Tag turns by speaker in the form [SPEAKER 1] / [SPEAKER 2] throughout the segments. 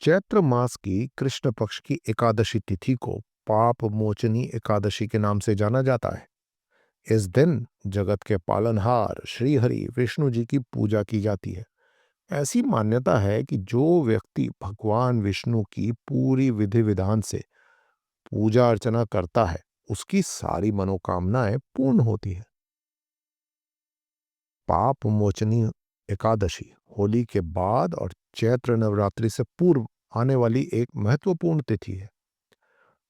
[SPEAKER 1] चैत्र मास की कृष्ण पक्ष की एकादशी तिथि को पाप मोचनी एकादशी के नाम से जाना जाता है। इस दिन जगत के पालनहार श्री हरि विष्णु जी की पूजा की जाती है। ऐसी मान्यता है कि जो व्यक्ति भगवान विष्णु की पूरी विधि विधान से पूजा अर्चना करता है, उसकी सारी मनोकामनाएं पूर्ण होती है। पाप मोचनी एकादशी होली के बाद और चैत्र नवरात्रि से पूर्व आने वाली एक महत्वपूर्ण तिथि है।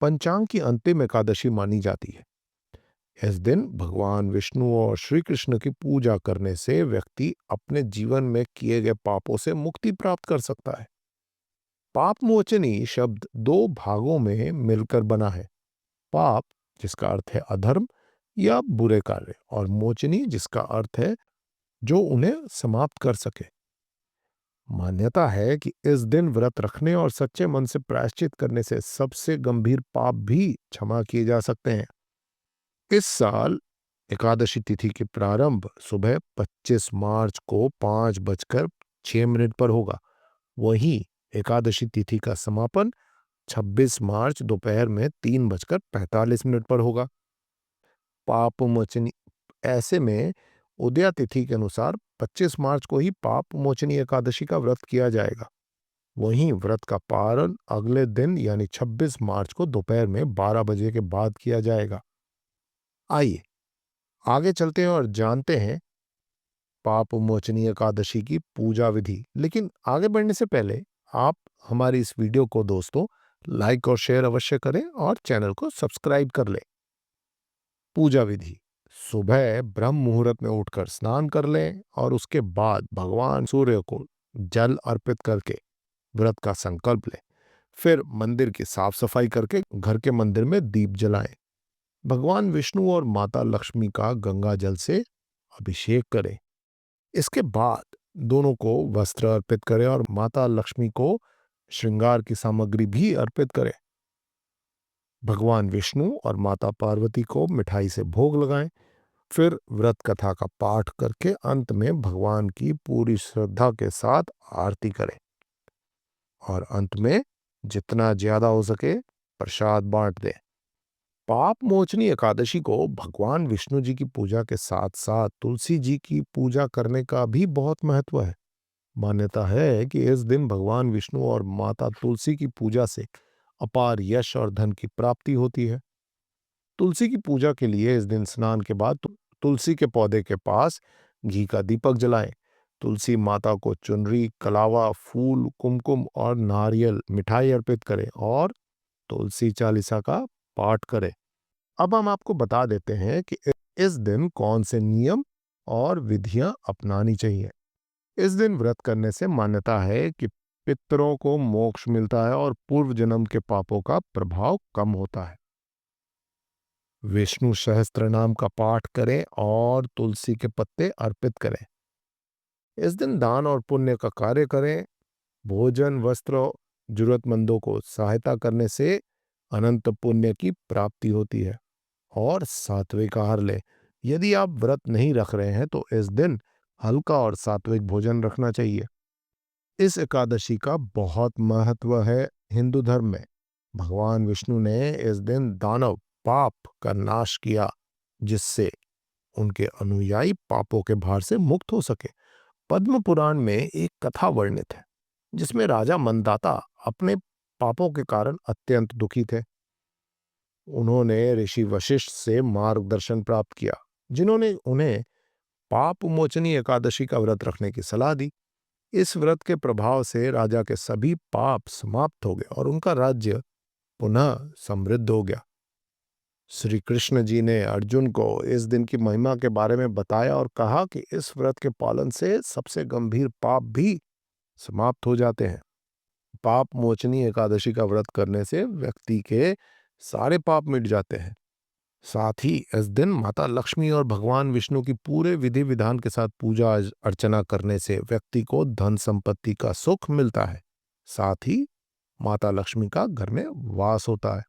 [SPEAKER 1] पंचांग की अंतिम एकादशी मानी जाती है। इस दिन भगवान विष्णु और श्री कृष्ण की पूजा करने से व्यक्ति अपने जीवन में किए गए पापों से मुक्ति प्राप्त कर सकता है। पाप मोचनी शब्द दो भागों में मिलकर बना है। पाप, जिसका अर्थ है अधर्म या बुरे कार्य, और मोचनी, जिसका अर्थ है जो उन्हें समाप्त कर सके। मान्यता है कि इस दिन व्रत रखने और सच्चे मन से प्रायश्चित करने से सबसे गंभीर पाप भी क्षमा किए जा सकते हैं। इस साल एकादशी तिथि के प्रारंभ सुबह 25 मार्च को 5:06 पर होगा। वहीं एकादशी तिथि का समापन 26 मार्च दोपहर में 3:45 पर होगा। पाप मोचनी ऐसे में उदया तिथि के अनुसार 25 मार्च को ही पाप मोचनी एकादशी का व्रत किया जाएगा। वहीं व्रत का पारण अगले दिन यानी 26 मार्च को दोपहर में 12 बजे के बाद किया जाएगा। आइए आगे चलते हैं और जानते हैं पाप मोचनी एकादशी की पूजा विधि। लेकिन आगे बढ़ने से पहले आप हमारी इस वीडियो को दोस्तों लाइक और शेयर अवश्य करें और चैनल को सब्सक्राइब कर लें। पूजा विधि: सुबह ब्रह्म मुहूर्त में उठकर स्नान कर लें और उसके बाद भगवान सूर्य को जल अर्पित करके व्रत का संकल्प लें। फिर मंदिर की साफ सफाई करके घर के मंदिर में दीप जलाएं। भगवान विष्णु और माता लक्ष्मी का गंगा जल से अभिषेक करें। इसके बाद दोनों को वस्त्र अर्पित करें और माता लक्ष्मी को श्रृंगार की सामग्री भी अर्पित करें। भगवान विष्णु और माता पार्वती को मिठाई से भोग लगाएं। फिर व्रत कथा का पाठ करके अंत में भगवान की पूरी श्रद्धा के साथ आरती करें और अंत में जितना ज्यादा हो सके प्रसाद बांट दें। पाप मोचनी एकादशी को भगवान विष्णु जी की पूजा के साथ साथ तुलसी जी की पूजा करने का भी बहुत महत्व है। मान्यता है कि इस दिन भगवान विष्णु और माता तुलसी की पूजा से अपार यश और धन की प्राप्ति होती है। तुलसी की पूजा के लिए इस दिन स्नान के बाद तुलसी के पौधे के पास घी का दीपक जलाएं। तुलसी माता को चुनरी, कलावा, फूल, कुमकुम और नारियल मिठाई अर्पित करें और तुलसी चालीसा का पाठ करें। अब हम आपको बता देते हैं कि इस दिन कौन से नियम और विधियां अपनानी चाहिए। इस दिन व्रत करने से मान्यता है कि पितरों को मोक्ष मिलता है और पूर्व जन्म के पापों का प्रभाव कम होता है। विष्णु सहस्त्र नाम का पाठ करें और तुलसी के पत्ते अर्पित करें। इस दिन दान और पुण्य का कार्य करें। भोजन, वस्त्र, जरूरतमंदों को सहायता करने से अनंत पुण्य की प्राप्ति होती है। और सात्विक आहार लें। यदि आप व्रत नहीं रख रहे हैं तो इस दिन हल्का और सात्विक भोजन रखना चाहिए। इस एकादशी का बहुत महत्व है हिंदू धर्म में। भगवान विष्णु ने इस दिन दानव पाप का नाश किया, जिससे उनके अनुयायी पापों के भार से मुक्त हो सके। पद्म पुराण में एक कथा वर्णित है जिसमें राजा मंदाता अपने पापों के कारण अत्यंत दुखी थे। उन्होंने ऋषि वशिष्ठ से मार्गदर्शन प्राप्त किया, जिन्होंने उन्हें पाप मोचनी एकादशी का व्रत रखने की सलाह दी। इस व्रत के प्रभाव से राजा के सभी पाप समाप्त हो गए और उनका राज्य पुनः समृद्ध हो गया। श्री कृष्ण जी ने अर्जुन को इस दिन की महिमा के बारे में बताया और कहा कि इस व्रत के पालन से सबसे गंभीर पाप भी समाप्त हो जाते हैं। पाप मोचनी एकादशी का व्रत करने से व्यक्ति के सारे पाप मिट जाते हैं। साथ ही इस दिन माता लक्ष्मी और भगवान विष्णु की पूरे विधि विधान के साथ पूजा अर्चना करने से व्यक्ति को धन संपत्ति का सुख मिलता है। साथ ही माता लक्ष्मी का घर में वास होता है।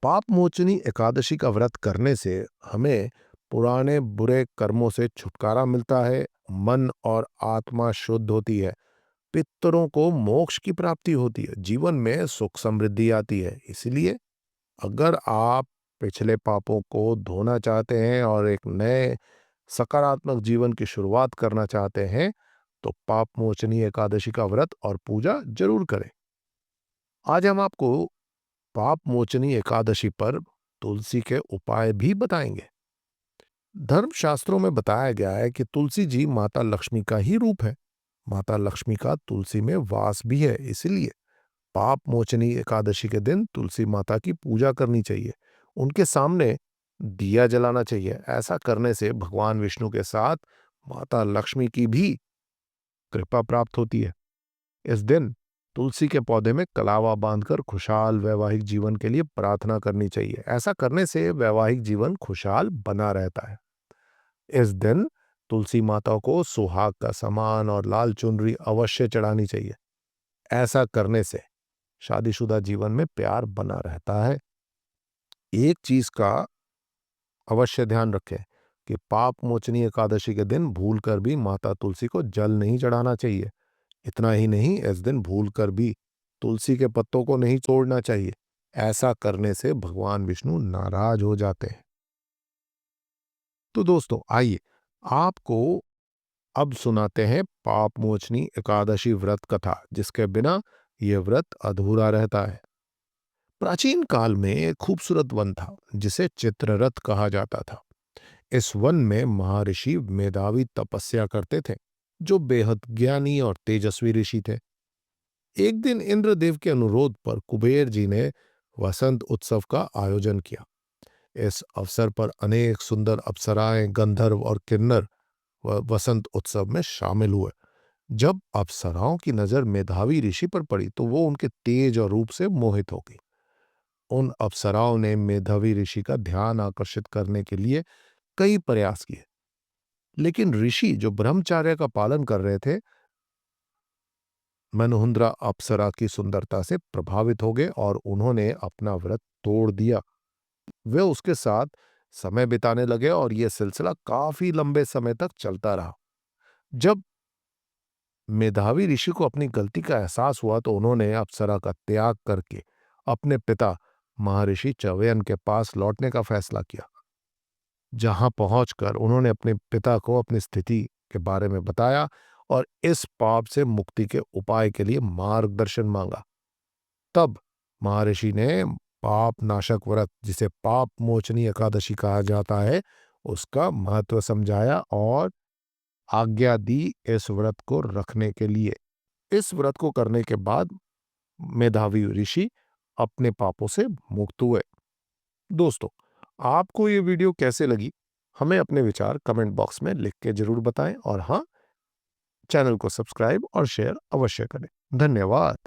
[SPEAKER 1] पाप मोचनी एकादशी का व्रत करने से हमें पुराने बुरे कर्मों से छुटकारा मिलता है, मन और आत्मा शुद्ध होती है, पितरों को मोक्ष की प्राप्ति होती है, जीवन में सुख समृद्धि आती है। इसलिए अगर आप पिछले पापों को धोना चाहते हैं और एक नए सकारात्मक जीवन की शुरुआत करना चाहते हैं, तो पाप मोचनी एकादशी का व्रत और पूजा जरूर करें। आज हम आपको पाप मोचनी एकादशी पर तुलसी के उपाय भी बताएंगे। धर्मशास्त्रों में बताया गया है कि तुलसी जी माता लक्ष्मी का ही रूप है। माता लक्ष्मी का तुलसी में वास भी है, इसलिए पाप मोचनी एकादशी के दिन तुलसी माता की पूजा करनी चाहिए। उनके सामने दिया जलाना चाहिए। ऐसा करने से भगवान विष्णु के साथ माता लक्ष्मी की भी कृपा प्राप्त होती है। इस दिन तुलसी के पौधे में कलावा बांधकर खुशहाल वैवाहिक जीवन के लिए प्रार्थना करनी चाहिए। ऐसा करने से वैवाहिक जीवन खुशहाल बना रहता है। इस दिन तुलसी माता को सुहाग का सामान और लाल चुनरी अवश्य चढ़ानी चाहिए। ऐसा करने से शादीशुदा जीवन में प्यार बना रहता है। एक चीज का अवश्य ध्यान रखें कि पाप मोचनी एकादशी के दिन भूलकर भी माता तुलसी को जल नहीं चढ़ाना चाहिए। इतना ही नहीं, इस दिन भूलकर भी तुलसी के पत्तों को नहीं तोड़ना चाहिए। ऐसा करने से भगवान विष्णु नाराज हो जाते हैं। तो दोस्तों, आइए आपको अब सुनाते हैं पाप मोचनी एकादशी व्रत कथा, जिसके बिना यह व्रत अधूरा रहता है। प्राचीन काल में एक खूबसूरत वन था जिसे चित्ररथ कहा जाता था। इस वन में महर्षि मेधावी तपस्या करते थे, जो बेहद ज्ञानी और तेजस्वी ऋषि थे। एक दिन इंद्रदेव के अनुरोध पर कुबेर जी ने वसंत उत्सव का आयोजन किया। इस अवसर पर अनेक सुंदर अप्सराएं, गंधर्व और किन्नर वसंत उत्सव में शामिल हुए। जब अप्सराओं की नजर मेधावी ऋषि पर पड़ी तो वो उनके तेज और रूप से मोहित हो गई। उन अप्सराओं ने मेधावी ऋषि का ध्यान आकर्षित करने के लिए कई प्रयास किए, लेकिन ऋषि जो ब्रह्मचर्य का पालन कर रहे थे, मनहुंद्रा अप्सरा की सुंदरता से प्रभावित हो गए और उन्होंने अपना व्रत तोड़ दिया। वे उसके साथ समय बिताने लगे और यह सिलसिला काफी लंबे समय तक चलता रहा। जब मेधावी ऋषि को अपनी गलती का एहसास हुआ तो उन्होंने अप्सरा का त्याग करके अपने पिता महर्षि च्यवन के पास लौटने का फैसला किया। जहां पहुंचकर उन्होंने अपने पिता को अपनी स्थिति के बारे में बताया और इस पाप से मुक्ति के उपाय के लिए मार्गदर्शन मांगा। तब महर्षि ने पाप नाशक व्रत, जिसे पाप मोचनी एकादशी कहा जाता है, उसका महत्व समझाया और आज्ञा दी इस व्रत को रखने के लिए। इस व्रत को करने के बाद मेधावी ऋषि अपने पापों से मुक्त हुए। दोस्तों, आपको ये वीडियो कैसे लगी, हमें अपने विचार कमेंट बॉक्स में लिख के जरूर बताएं और हाँ, चैनल को सब्सक्राइब और शेयर अवश्य करें। धन्यवाद।